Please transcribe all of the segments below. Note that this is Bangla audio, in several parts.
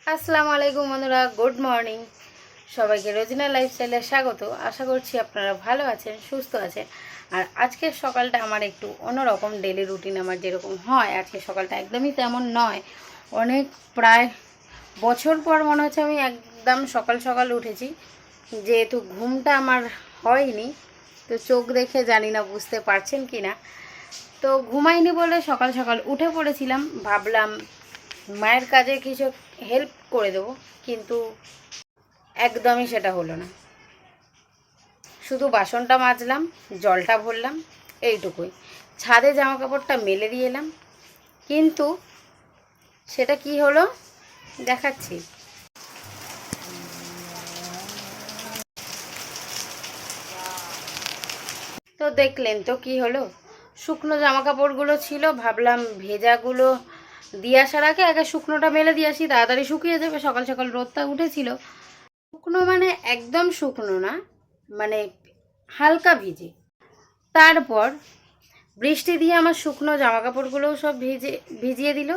আসসালামু আলাইকুম বন্ধুরা, গুড মর্নিং। সবাইকে রোজিনা লাইফস্টাইলে স্বাগত। আশা করছি আপনারা ভালো আছেন, সুস্থ আছেন। আর আজকের সকালটা আমার একটু অন্যরকম। ডেলি রুটিন আমার যেরকম হয়, আজকের সকালটা একদমই তেমন নয়। অনেক প্রায় বছর পর মনে হচ্ছে আমি একদম সকাল সকাল উঠেছি, যেহেতু ঘুমটা আমার হয়নি। তো চোখ দেখে জানি না বুঝতে পারছেন কি না। তো ঘুমাইনি বলে সকাল সকাল উঠে পড়েছিলাম, ভাবলাম মায়ের কাজে কিছু হেল্প করে দেবো, কিন্তু একদমই সেটা হলো না। শুধু বাসনটা মাজলাম, জলটা ভরলাম, এইটুকুই। ছাদে জামা কাপড়টা মেলে দিয়ে এলাম, কিন্তু সেটা কি হলো দেখাচ্ছি। তো দেখলেন তো কি হলো। শুকনো জামা কাপড়গুলো ছিল, ভাবলাম ভেজাগুলো দিয়ে আসার আগে আগে শুকনোটা মেলে দিয়ে আসি, তাড়াতাড়ি শুকিয়ে যাবে। সকাল সকাল রোদটা উঠেছিল। শুকনো মানে একদম শুকনো না, মানে হালকা ভিজে। তারপর বৃষ্টি দিয়ে আমার শুকনো জামা কাপড়গুলোও সব ভিজিয়ে দিল।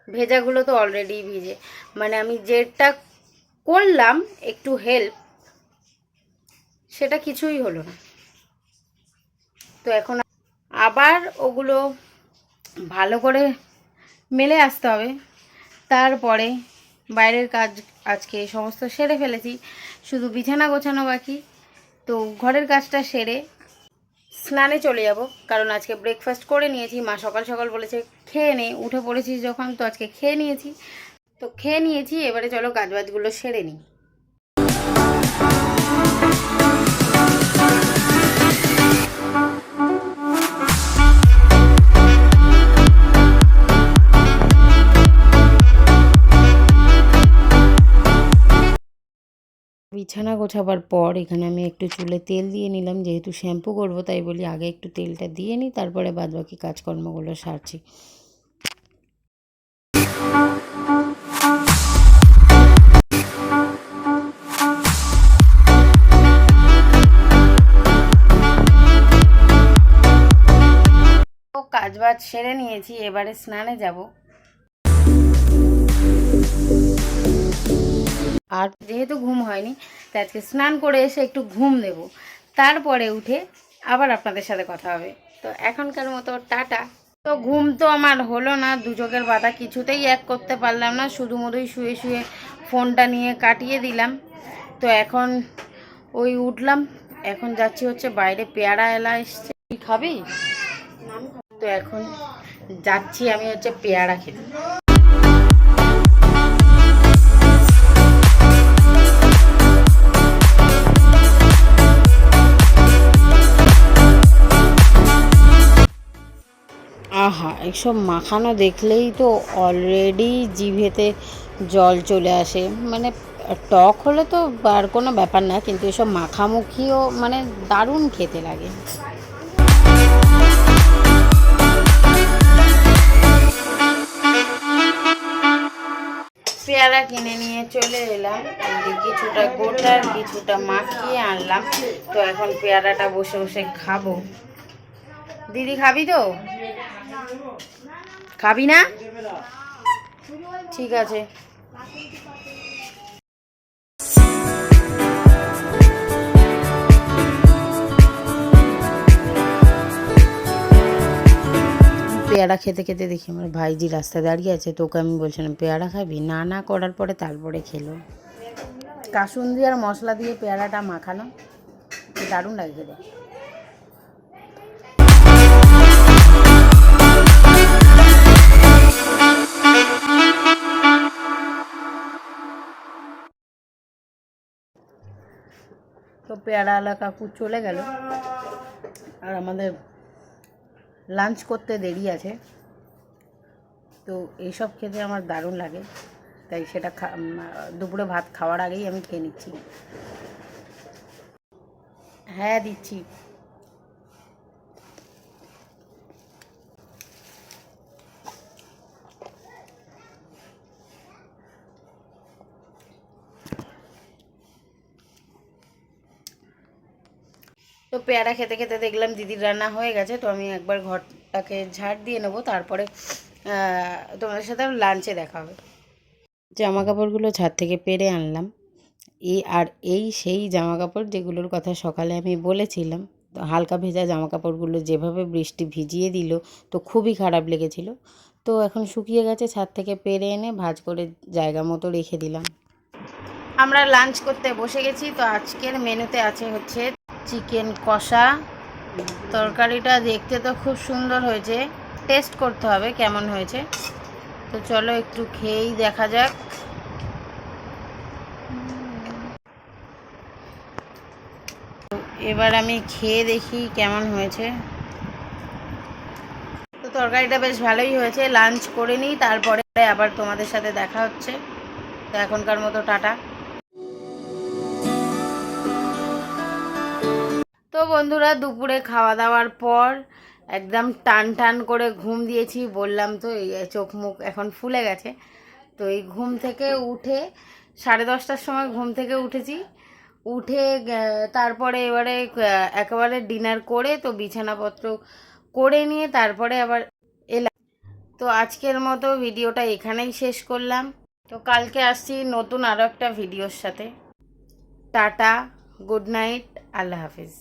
ভেজাগুলো তো অলরেডি ভিজে। মানে আমি যেটা করলাম একটু হেল্প, সেটা কিছুই হলো না। তো এখন আবার ওগুলো ভালো করে মেলে আসতে হবে। তারপরে বাইরের কাজ আজকে সমস্ত সেরে ফেলেছি, শুধু বিছানা গোছানো বাকি। তো ঘরের কাজটা সেরে স্নানে চলে যাব, কারণ আজকে ব্রেকফাস্ট করে নিয়েছি। মা সকাল সকাল বলেছে খেয়ে নে, উঠে পড়েছিস যখন, তো আজকে খেয়ে নিয়েছি। তো খেয়ে নিয়েছি, এবারে চলো কাজবাজগুলো সেরে নিই। বিছানা গোছাবার পর এখানে আমি একটু চুলে তেল দিয়ে নিলাম, যেহেতু শ্যাম্পু করব তাই বলি আগে একটু তেলটা দিয়ে নিই, তারপরে বাদবাকি কাজকর্মগুলো সারছি। তো কাজবাজ সেরে নিয়েছি, এবারে স্নানে যাব। আর যেহেতু ঘুম হয়নি, তাই আজকে স্নান করে এসে একটু ঘুম দেব, তারপরে উঠে আবার আপনাদের সাথে কথা হবে। তো এখনকার মতো টাটা। তো ঘুম তো আমার হলো না, দু চোখের বাধা কিছুতেই এক করতে পারলাম না, শুধু মধুই শুয়ে শুয়ে ফোনটা নিয়ে কাটিয়ে দিলাম। তো এখন ওই উঠলাম, এখন যাচ্ছি হচ্ছে বাইরে, পেয়ারা এলা এসছে। তুই খাবি? তো এখন যাচ্ছি আমি হচ্ছে পেয়ারা খেতে। আহা, এসব মাখানো দেখলেই তো অলরেডি জিভেতে জল চলে আসে। মানে টক হলে তো আর কোনো ব্যাপার না, কিন্তু এসব মাখামুখিও মানে দারুণ খেতে লাগে। পেয়ারা কিনে নিয়ে চলে এলাম, কিছুটা গোটার কিছুটা মাখিয়ে আনলাম। তো এখন পেয়ারাটা বসে বসে খাবো। দিদি খাবি তো? খাবি না? ঠিক আছে। পেয়ারা খেতে খেতে দেখি আমার ভাইজি রাস্তায় দাঁড়িয়ে আছে। তোকে আমি বলছিলাম পেয়ারা খাবি, না না করার পরে তারপরে খেলো। কাসুন্দি আর মশলা দিয়ে পেয়ারাটা মাখানো, দারুণ লাগে খেতে। তো পেয়ারাওয়ালা কাকু চলে গেল, আর আমাদের লাঞ্চ করতে দেরি আছে। তো এইসব খেতে আমার দারুণ লাগে, তাই সেটা দুপুরে ভাত খাওয়ার আগেই আমি খেয়ে নিচ্ছি। হ্যাঁ দিচ্ছি। তো পেয়ারা খেতে খেতে দেখলাম দিদির রান্না হয়ে গেছে। তো আমি একবার ঘরটাকে ঝাড় দিয়ে নেবো, তারপরে তোমাদের সাথে লাঞ্চে দেখা হবে। জামা কাপড়গুলো ছাদ থেকে পেরে আনলাম। এই সেই জামা কাপড় যেগুলোর কথা সকালে আমি বলেছিলাম। তো হালকা ভেজা জামা কাপড়গুলো যেভাবে বৃষ্টি ভিজিয়ে দিল, তো খুবই খারাপ লেগেছিল। তো এখন শুকিয়ে গেছে, ছাদ থেকে পেরে এনে ভাঁজ করে জায়গা মতো রেখে দিলাম। আমরা লাঞ্চ করতে বসে গেছি। তো আজকের মেনুতে আছে হচ্ছে চিকেন কষা। তরকারিটা দেখতে তো খুব সুন্দর হয়েছে, টেস্ট করতে হবে কেমন হয়েছে। তো চলো একটু খেয়েই দেখা যাক। এবার আমি খেয়ে দেখি কেমন হয়েছে। তো তরকারিটা বেশ ভালোই হয়েছে। লাঞ্চ করে নিই, তারপরে আবার তোমাদের সাথে দেখা হচ্ছে। তো এখনকার মতো টাটা। তো বন্ধুরা, দুপুরে খাওয়া দাওয়ার পর একদম টান টান করে ঘুম দিয়েছি, বললাম তো এই চোখ মুখ এখন ফুলে গেছে। তো এই ঘুম থেকে উঠে 10:30টার সময় ঘুম থেকে উঠেছি। উঠে তারপরে এবারে একেবারে ডিনার করে তো বিছানাপত্র করে নিয়ে তারপরে আবার এলাম। তো আজকের মতো ভিডিওটা এখানেই শেষ করলাম। তো কালকে আসছি নতুন আরও একটা ভিডিওর সাথে। টাটা, গুড নাইট, আল্লাহ হাফিজ।